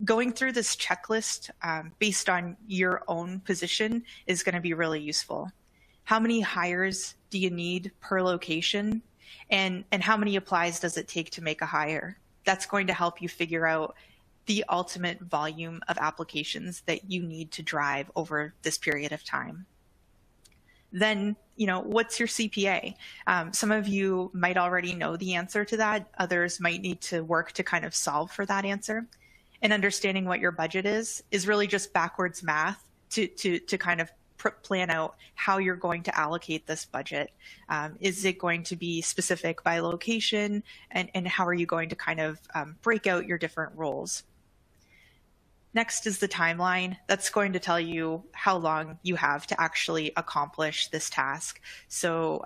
going through this checklist based on your own position is going to be really useful. How many hires do you need per location? And how many applies does it take to make a hire? That's going to help you figure out the ultimate volume of applications that you need to drive over this period of time. Then, what's your CPA? Some of you might already know the answer to that. Others might need to work to kind of solve for that answer. And understanding what your budget is really just backwards math to kind of plan out how you're going to allocate this budget. Is it going to be specific by location, and how are you going to kind of break out your different roles? Next is the timeline. That's going to tell you how long you have to actually accomplish this task. So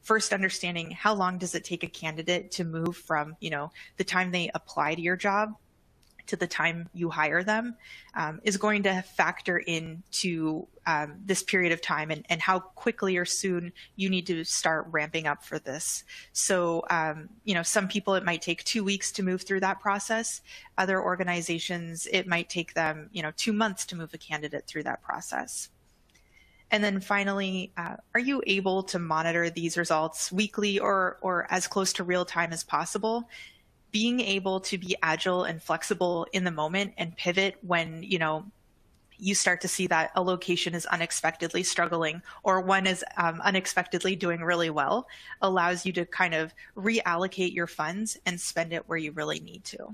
first, understanding how long does it take a candidate to move from the time they apply to your job to the time you hire them is going to factor into this period of time and how quickly or soon you need to start ramping up for this. So, some people, it might take 2 weeks to move through that process. Other organizations, it might take them, 2 months to move a candidate through that process. And then finally, are you able to monitor these results weekly or as close to real time as possible? Being able to be agile and flexible in the moment and pivot when, you start to see that a location is unexpectedly struggling or one is unexpectedly doing really well allows you to kind of reallocate your funds and spend it where you really need to.